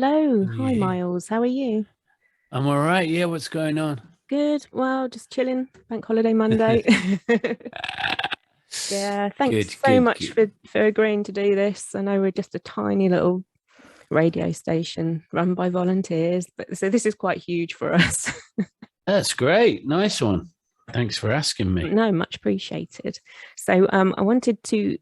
Hello. Can you Hi, hear? Miles. How are you? I'm all right. Yeah, what's going on? Good. Well, just chilling. Bank holiday Monday. Yeah, thanks Good, so good, much good. for agreeing to do this. I know we're just a tiny little radio station run by volunteers, but so this is quite huge for us. That's great. Nice one. Thanks for asking me. No, much appreciated. So, I wanted to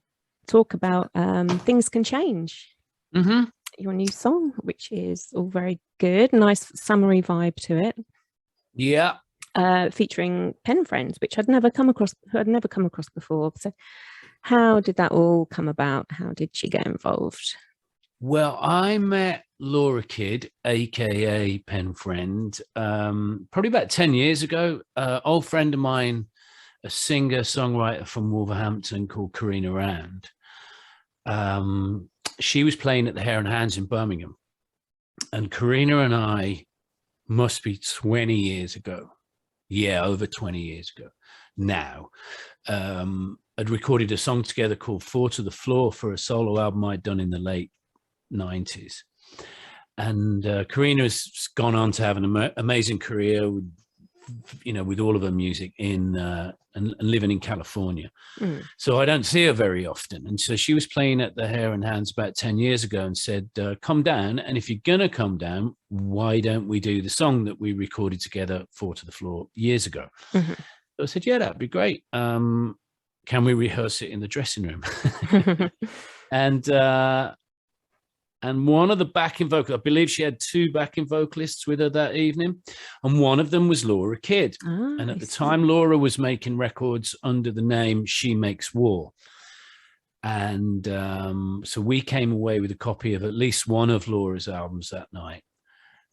talk about Things Can Change, Mm-hmm. your new song, which is all very good, nice summery vibe to it. Yeah. Featuring pen friends, which I'd never come across before. So, how did that all come about? How did she get involved? Well, I met Laura Kidd, aka Pen Friend, probably about 10 years ago. Old friend of mine, a singer songwriter from Wolverhampton called Karina Rand. Um, she was playing at the Hare and Hounds in Birmingham, and Karina and I must be 20 years ago. Yeah, over 20 years ago now. I'd recorded a song together called Four to the Floor for a solo album I'd done in the late 90s. And Karina's gone on to have an amazing career with, with all of her music in and living in California. Mm. So I don't see her very often. And so she was playing at the Hare and Hounds about 10 years ago and said, come down. And if you're going to come down, why don't we do the song that we recorded together, Four to the Floor, years ago? Mm-hmm. So I said, yeah, that'd be great. Can we rehearse it in the dressing room? and one of the backing vocalists, I believe she had two backing vocalists with her that evening, and one of them was Laura Kidd. And at I the see. time, Laura was making records under the name She Makes War. And so we came away with a copy of at least one of Laura's albums that night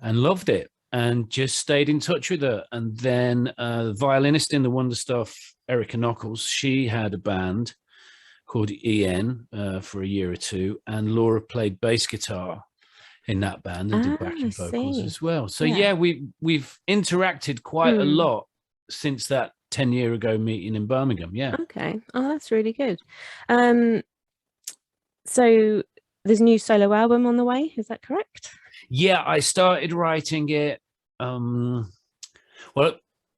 and loved it and just stayed in touch with her. And then the violinist in the Wonder Stuff, Erica Knuckles, she had a band called EN for a year or two, and Laura played bass guitar in that band and did I backing vocals see. as well. So Yeah. yeah, we've interacted quite a Mm. lot since that 10-year ago meeting in Birmingham. Yeah. Okay. Oh, that's really good. Um, so there's a new solo album on the way, is that correct? Yeah, I started writing it. Well,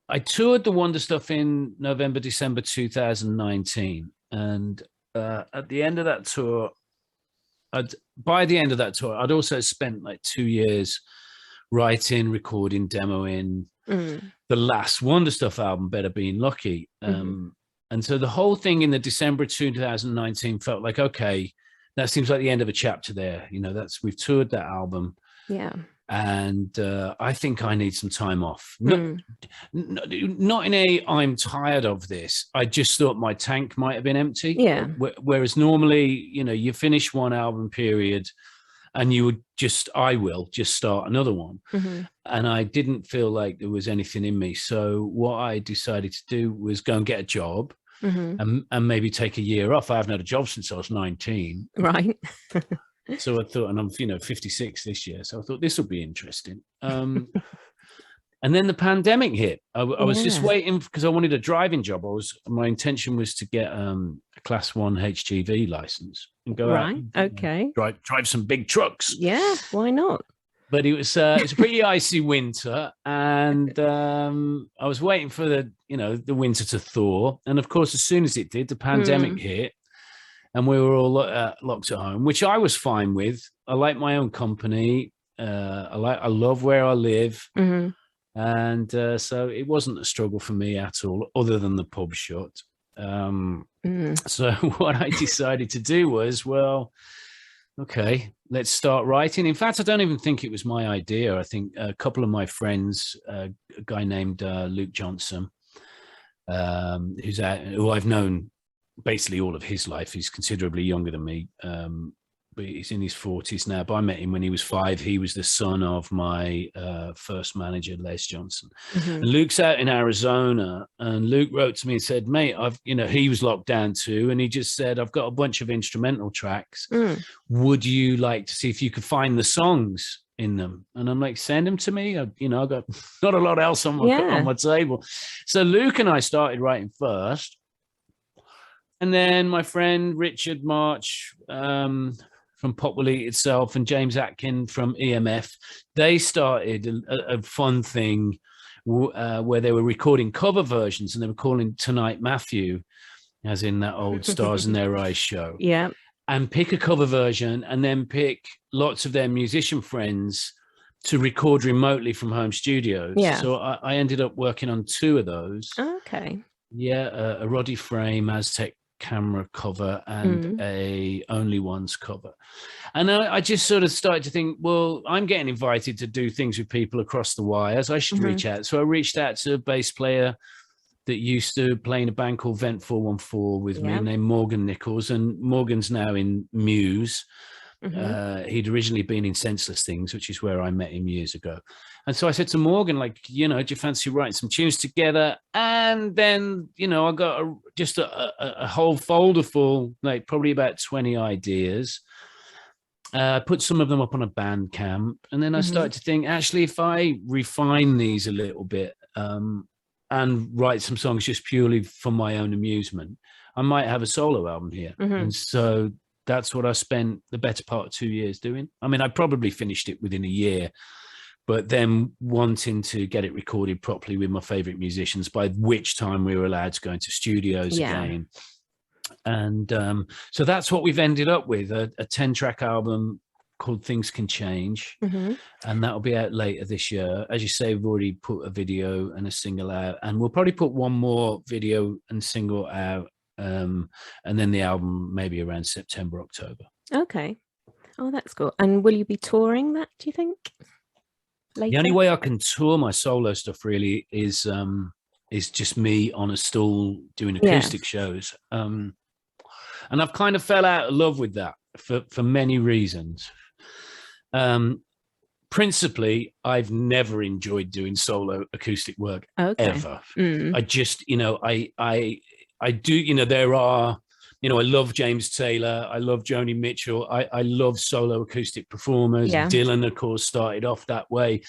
I toured the Wonder Stuff in November, December 2019. And at the end of that tour, by the end of that tour, I'd also spent like 2 years writing, recording, demoing the last Wonder Stuff album, Better Being Lucky. Mm-hmm. And so the whole thing in the December 2019 felt like, okay, that seems like the end of a chapter there. We've toured that album. Yeah. And I think I need some time off. Not in a I'm tired of this. I just thought my tank might have been empty. Yeah. Whereas normally, you finish one album period and I will just start another one. Mm-hmm. And I didn't feel like there was anything in me. So what I decided to do was go and get a job. Mm-hmm. And maybe take a year off. I haven't had a job since I was 19. Right. So I thought, and I'm 56 this year, so I thought this will be interesting. And then the pandemic hit. I was just waiting because I wanted a driving job. My intention was to get a Class 1 HGV license and go out. Right. Okay. Drive some big trucks. Yeah. Why not? But it's a pretty icy winter, and I was waiting for the winter to thaw. And of course, as soon as it did, the pandemic hit. And we were all locked at home, which I was fine with. I like my own company. I love where I live. Mm-hmm. And so it wasn't a struggle for me at all, other than the pub shut. So what I decided to do was, well, okay, let's start writing. In fact, I don't even think it was my idea. I think a couple of my friends, a guy named Luke Johnson, who I've known basically all of his life. He's considerably younger than me, but he's in his 40s now. But I met him when he was 5. He was the son of my first manager, Les Johnson. Mm-hmm. And Luke's out in Arizona, and Luke wrote to me and said, mate, he was locked down too. And he just said, I've got a bunch of instrumental tracks. Would you like to see if you could find the songs in them? And I'm like, send them to me. I've got not a lot else on my table. So Luke and I started writing first. And then my friend Richard March from Pop Will Eat Itself and James Atkin from EMF, they started a fun thing where they were recording cover versions, and they were calling Tonight Matthew, as in that old Stars in Their Eyes show. Yeah. And pick a cover version and then pick lots of their musician friends to record remotely from home studios. Yeah. So I ended up working on 2 of those. Okay. Yeah, a Roddy Frame Aztec camera cover and a Only Ones cover. And I just sort of started to think, well, I'm getting invited to do things with people across the wires. I should reach out. So I reached out to a bass player that used to play in a band called Vent 414 with me, named Morgan Nichols. And Morgan's now in Muse. He'd originally been in Senseless Things, which is where I met him years ago. And so I said to Morgan, like, do you fancy writing some tunes together? And then, I got just a whole folder full, like probably about 20 ideas. Put some of them up on a Bandcamp. And then I started to think, actually, if I refine these a little bit and write some songs just purely for my own amusement, I might have a solo album here. And so that's what I spent the better part of 2 years doing. I mean, I probably finished it within a year, but then wanting to get it recorded properly with my favorite musicians, by which time we were allowed to go into studios again. And so that's what we've ended up with, a 10-track album called Things Can Change. And that'll be out later this year. As you say, we've already put a video and a single out, and we'll probably put one more video and single out. And then the album maybe around September, October. Okay. Oh, that's cool. And will you be touring that, do you think? Later? The only way I can tour my solo stuff really is just me on a stool doing acoustic shows. And I've kind of fell out of love with that for many reasons. Principally, I've never enjoyed doing solo acoustic work ever. I just, I do, there are, I love James Taylor. I love Joni Mitchell. I love solo acoustic performers. Dylan, of course, started off that way.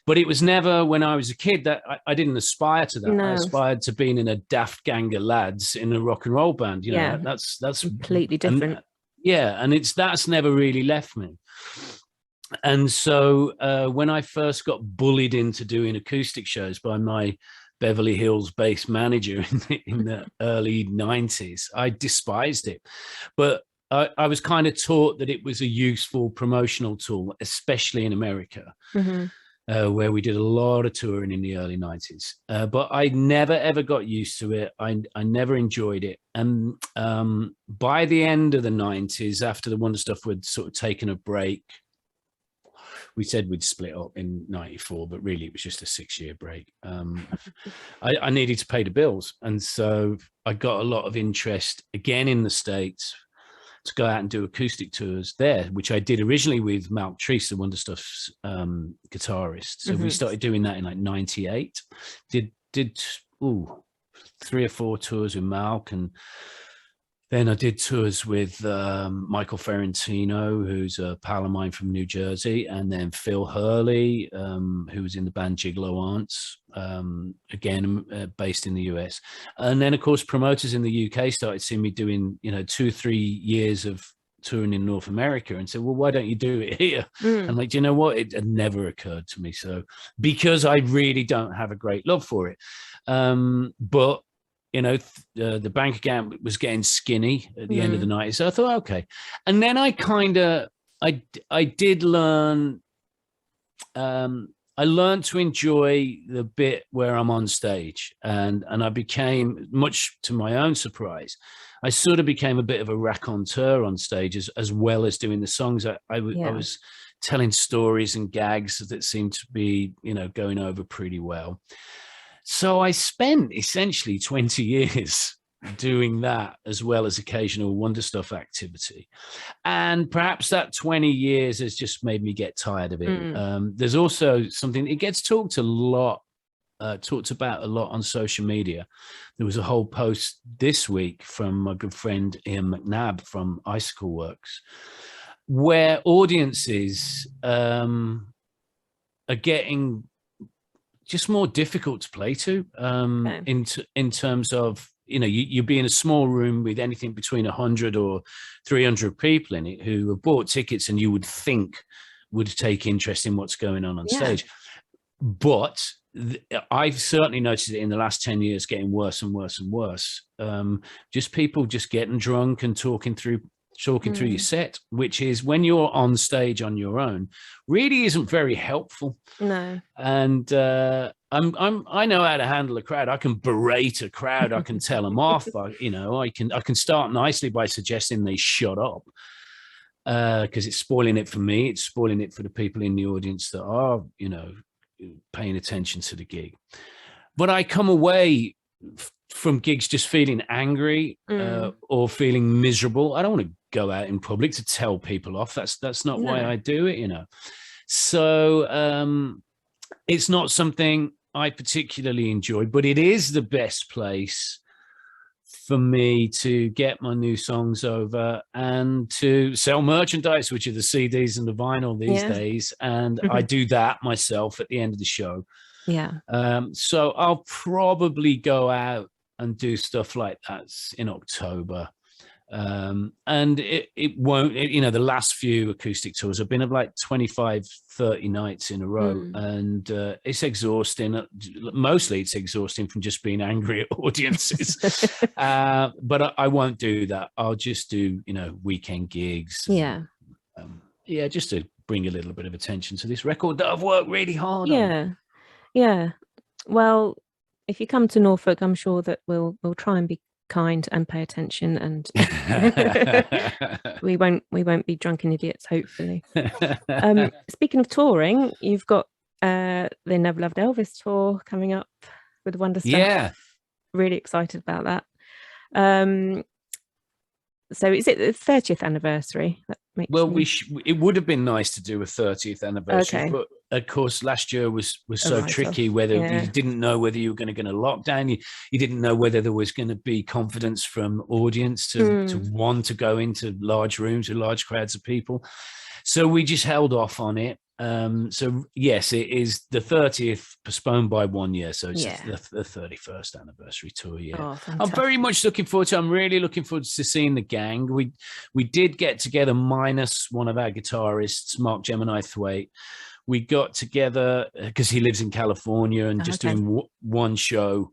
But it was never, when I was a kid, that I didn't aspire to that. I aspired to being in a daft gang of lads in a rock and roll band. That's completely different. And that's never really left me. And so when I first got bullied into doing acoustic shows by my Beverly Hills based manager in the early 90s, I despised it. But I was kind of taught that it was a useful promotional tool, especially in America, where we did a lot of touring in the early 90s. But I never, ever got used to it. I never enjoyed it. And by the end of the 90s, after the Wonder Stuff had sort of taken a break, we said we'd split up in 94, but really it was just a 6-year break. I needed to pay the bills. And so I got a lot of interest again in the States to go out and do acoustic tours there, which I did originally with Malk Treese, the Wonder Stuff's guitarist. So we started doing that in like 98. Did 3 or 4 tours with Malk, and then I did tours with Michael Ferrantino, who's a pal of mine from New Jersey, and then Phil Hurley, who was in the band Gigolo Aunts, again, based in the US. And then, of course, promoters in the UK started seeing me doing, 2-3 years of touring in North America, and said, well, why don't you do it here? I'm like, do you know what? It had never occurred to me. So because I really don't have a great love for it. But the bank account was getting skinny at the end of the night. So I thought, okay. And then I did learn, I learned to enjoy the bit where I'm on stage, and I became, much to my own surprise, I sort of became a bit of a raconteur on stage as well as doing the songs. I was telling stories and gags that seemed to be, going over pretty well. So I spent essentially 20 years doing that, as well as occasional Wonder Stuff activity. And perhaps that 20 years has just made me get tired of it. There's also something, it gets talked about a lot on social media. There was a whole post this week from my good friend Ian McNabb from Icicle Works, where audiences are getting just more difficult to play to, in terms of, you'd be in a small room with anything between 100 or 300 people in it who have bought tickets and you would think would take interest in what's going on stage. But I've certainly noticed it in the last 10 years getting worse and worse and worse. Just people just getting drunk and talking through your set, which is, when you're on stage on your own, really isn't very helpful. No. And I know how to handle a crowd. I can berate a crowd. I can tell them off. I can start nicely by suggesting they shut up, because it's spoiling it for me. It's spoiling it for the people in the audience that are, paying attention to the gig. But I come away from gigs just feeling angry or feeling miserable. I don't want to go out in public to tell people off. That's not why I do it, So it's not something I particularly enjoy, but it is the best place for me to get my new songs over and to sell merchandise, which are the CDs and the vinyl these days. And I do that myself at the end of the show. Yeah. So I'll probably go out and do stuff like that in October. And it won't, the last few acoustic tours have been of like 25, 30 nights in a row. And it's exhausting. Mostly it's exhausting from just being angry at audiences. But I won't do that. I'll just do, weekend gigs. Yeah. Just to bring a little bit of attention to this record that I've worked really hard on. Yeah. Well, if you come to Norfolk, I'm sure that we'll try and be kind and pay attention, and we won't be drunken idiots, hopefully. Speaking of touring, you've got the Never Loved Elvis tour coming up with Wonder Stuff. Really excited about that. So is it the 30th anniversary? It would have been nice to do a 30th anniversary, but of course last year was so tricky, whether you didn't know whether you were going to get a lockdown, you didn't know whether there was going to be confidence from audience to want to go into large rooms with large crowds of people. So we just held off on it. So yes, it is the 30th, postponed by 1 year. So it's the 31st anniversary tour. I'm very much looking forward to it. I'm really looking forward to seeing the gang. We did get together minus one of our guitarists, Mark Gemini Thwaite. We got together because he lives in California, and just doing one show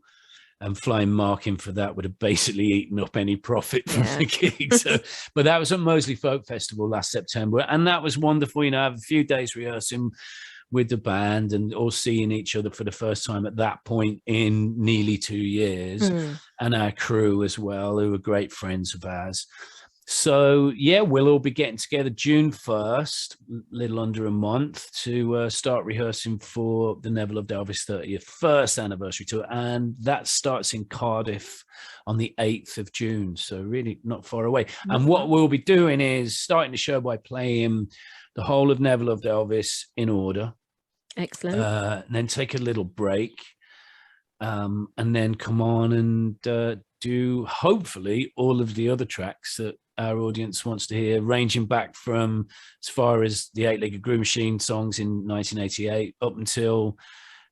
and flying Mark in for that would have basically eaten up any profit from the gig. So, but that was at Moseley Folk Festival last September, and that was wonderful. I have a few days rehearsing with the band and all seeing each other for the first time at that point in nearly 2 years, and our crew as well, who are great friends of ours. So we'll all be getting together June 1st, little under a month, to start rehearsing for the Never Loved Elvis 31st anniversary tour. And that starts in Cardiff on the 8th of June. So really not far away. And what we'll be doing is starting the show by playing the whole of Never Loved Elvis in order. Excellent. And then take a little break. And then come on and do hopefully all of the other tracks that our audience wants to hear, ranging back from as far as the Eight-Legged Groove Machine songs in 1988 up until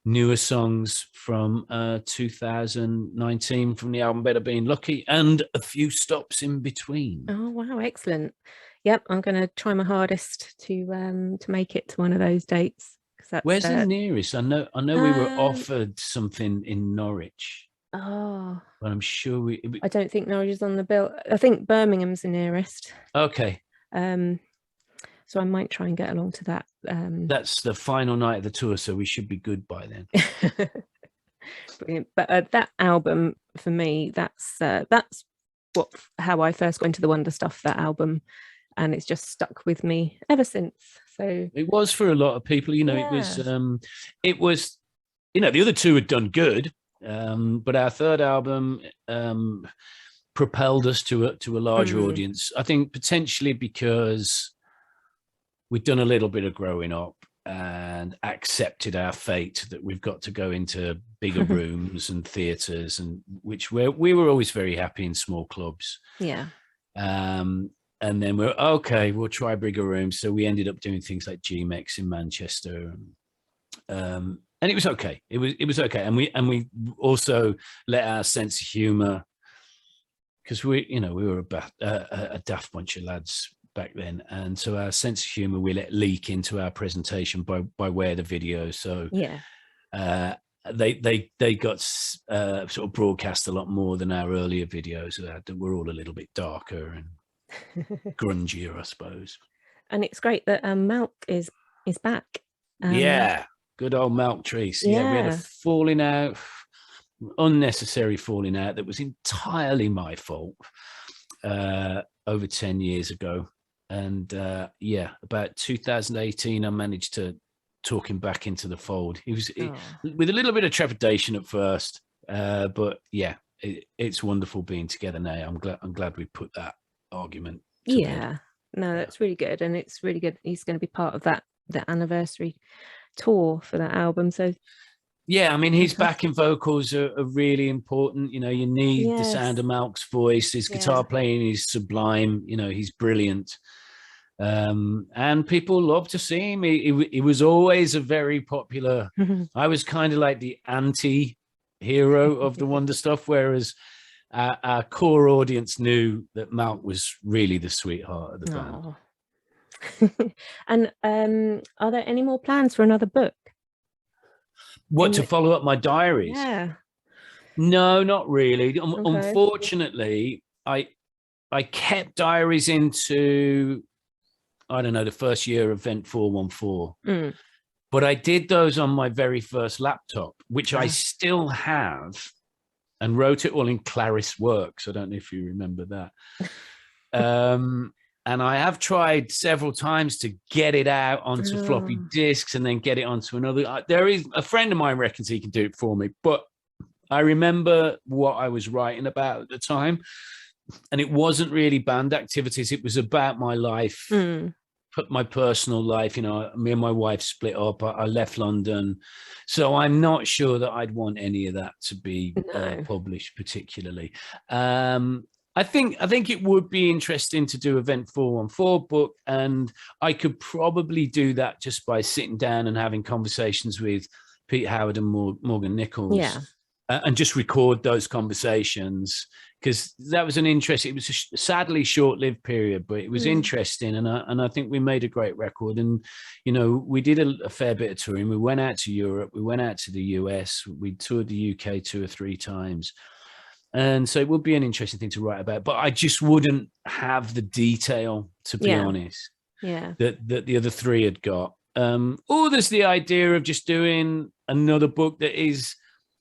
newer songs from 2019 from the album Better Being Lucky, and a few stops in between. Oh wow, excellent. Yep, I'm going to try my hardest to make it to one of those dates. Where's the nearest? I know we were offered something in Norwich. Oh, but I'm sure I don't think Norwich is on the bill. I think Birmingham's the nearest. Okay. So I might try and get along to that. That's the final night of the tour, so we should be good by then. Brilliant. But that album for me, that's how I first got into the Wonder Stuff. That album, and it's just stuck with me ever since. So it was for a lot of people. It was. The other two had done good. But our third album propelled us to a larger audience. I think potentially because we've done a little bit of growing up and accepted our fate that we've got to go into bigger rooms and theaters, and we were always very happy in small clubs. Yeah. And then we'll try bigger rooms. So we ended up doing things like GMEX in Manchester. And it was okay. It was okay. And we also let our sense of humor because we were a daft bunch of lads back then, and so our sense of humor we let leak into our presentation by way of the video. So Yeah. They got sort of broadcast a lot more than our earlier videos that were all a little bit darker and grungier, I suppose. And it's great that Malk is back. Yeah, good old Malk Treese. Yeah, we had a Yeah. falling out, unnecessary falling out that was entirely my fault over 10 years ago. And yeah, about 2018, I managed to talk him back into the fold. He was with a little bit of trepidation at first, but yeah, it's wonderful being together now. I'm glad we put that argument to bed. No, that's really good, and it's really good he's going to be part of the anniversary tour for that album. So yeah, I mean, his backing vocals are really important. You need the sound of Malk's voice. His guitar playing is sublime. He's brilliant. And people love to see him. He was always a very popular. I was kind of like the anti-hero of the Wonder Stuff, whereas our core audience knew that Malk was really the sweetheart of the band. And are there any more plans for another book? What, to follow up my diaries? Yeah. No, not really. Unfortunately, I kept diaries into, I don't know, the first year of Vent 414. But I did those on my very first laptop, which I still have, and wrote it all in Claris Works. I don't know if you remember that. And I have tried several times to get it out onto floppy disks and then get it onto another. There is a friend of mine reckons he can do it for me, but I remember what I was writing about at the time, and it wasn't really band activities. It was about my life, my personal life. Me and my wife split up. I left London, so I'm not sure that I'd want any of that to be published particularly. I think it would be interesting to do Event 414 book, and I could probably do that just by sitting down and having conversations with Pete Howard and Morgan Nichols, and just record those conversations, because that was an interesting. It was a sadly short-lived period, but it was interesting, and I think we made a great record. And we did a fair bit of touring. We went out to Europe, we went out to the US, we toured the UK 2 or 3 times. And so it would be an interesting thing to write about, but I just wouldn't have the detail, to be honest, that the other 3 had got. Or there's the idea of just doing another book that is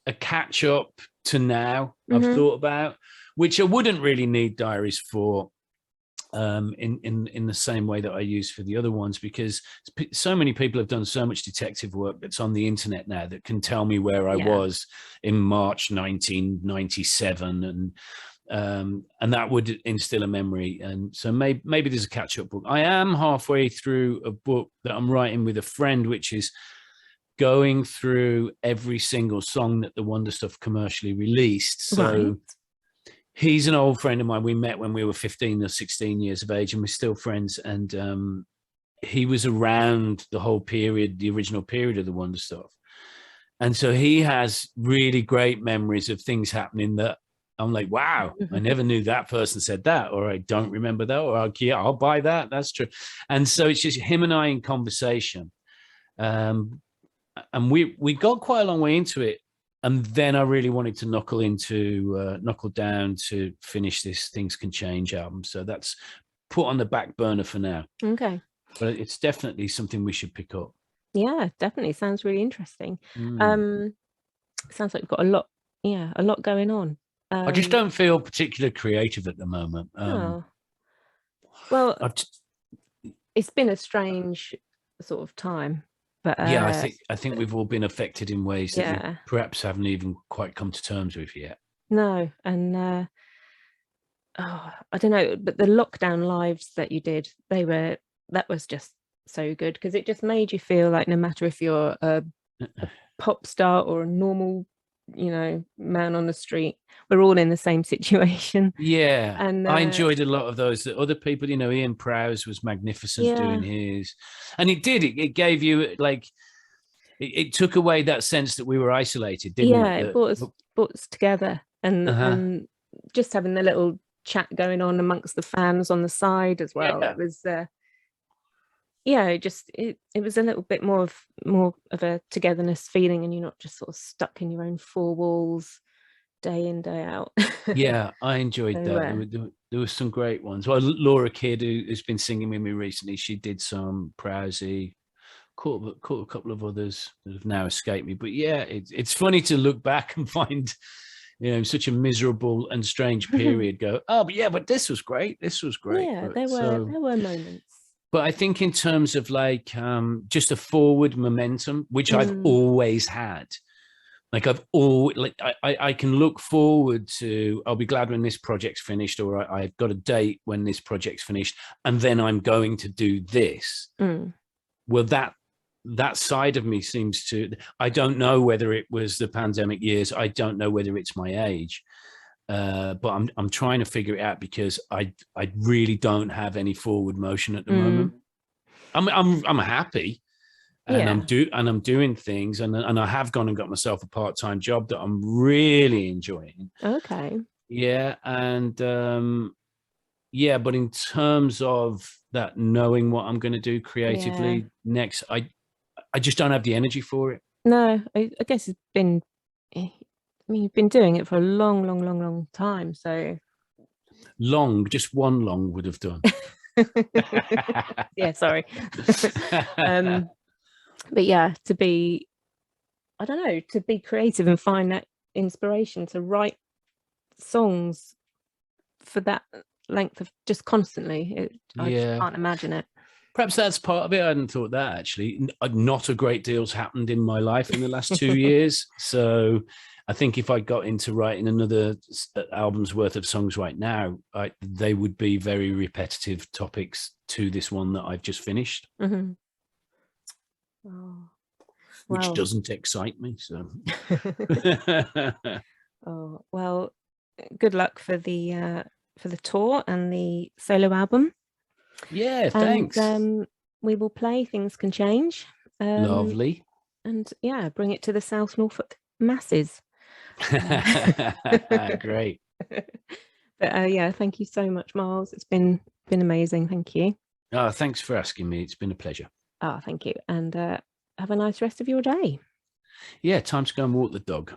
a catch up to now. I've thought about, which I wouldn't really need diaries for, in the same way that I use for the other ones, because so many people have done so much detective work that's on the internet now that can tell me where I was in March 1997, and that would instill a memory. And so maybe there's a catch-up book. I am halfway through a book that I'm writing with a friend, which is going through every single song that the Wonder Stuff commercially released. So he's an old friend of mine. We met when we were 15 or 16 years of age, and we're still friends. And he was around the whole period, the original period of the Wonder Stuff. And so he has really great memories of things happening that I'm like, wow, I never knew that person said that, or I don't remember that, or I'll buy that. That's true. And so it's just him and I in conversation. And we got quite a long way into it. And then I really wanted to knuckle down to finish this Things Can Change album. So that's put on the back burner for now. Okay. But it's definitely something we should pick up. Yeah, definitely. Sounds really interesting. Sounds like we've got a lot going on. I just don't feel particularly creative at the moment. Well, it's been a strange sort of time. But yeah, I think we've all been affected in ways that we perhaps haven't even quite come to terms with yet. No, and I don't know, but the lockdown lives that you did, that was just so good, because it just made you feel like no matter if you're a pop star or a normal, man on the street, we're all in the same situation. Yeah, and I enjoyed a lot of those. That other people, Ian Prowse was magnificent doing his, and it gave you like, it took away that sense that we were isolated, didn't it? Yeah, it brought us together, and just having the little chat going on amongst the fans on the side as well. Yeah. It was yeah, it was a little bit more of a togetherness feeling, and you're not just sort of stuck in your own four walls day in, day out. Yeah, I enjoyed So, that. There were some great ones. Well, Laura Kidd, who's been singing with me recently, she did some Prowsey, caught a couple of others that have now escaped me. But yeah, it's funny to look back and find, such a miserable and strange period. Go, oh, but yeah, but this was great. This was great. yeah, But there were moments. but I think in terms of like just a forward momentum, which I've always had. Like I can look forward to, I'll be glad when this project's finished, or I've got a date when this project's finished, and then I'm going to do this. Well, that side of me seems to, I don't know whether it was the pandemic years. I don't know whether it's my age. But I'm trying to figure it out, because I really don't have any forward motion at the moment. I'm happy, and Yeah. I'm doing things, and I have gone and got myself a part-time job that I'm really enjoying. Okay. Yeah, and yeah, but in terms of that, knowing what I'm going to do creatively next, I just don't have the energy for it. No, I guess it's been, I mean, you've been doing it for a long, long, long, long time. So Long, just one long would have done. yeah, sorry. But yeah, I don't know, to be creative and find that inspiration to write songs for that length of just constantly, I just can't imagine it. Perhaps that's part of it. I hadn't thought that, actually. Not a great deal's happened in my life in the last 2 years. So I think if I got into writing another album's worth of songs right now, they would be very repetitive topics to this one that I've just finished. Oh, which doesn't excite me. So oh, well, good luck for the tour and the solo album. Yeah, thanks. And we will play Things Can Change. Lovely. And yeah, bring it to the South Norfolk masses. Great. But yeah, thank you so much, Miles. It's been amazing. Thank you. Oh, thanks for asking me. It's been a pleasure. Oh, thank you. And have a nice rest of your day. Yeah, time to go and walk the dog.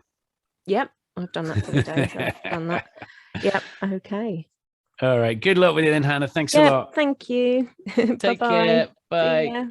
Yep, I've done that for the day. So I've done that. Yep. Okay. All right. Good luck with it then, Hannah. Thanks a lot. Thank you. Take care. Bye.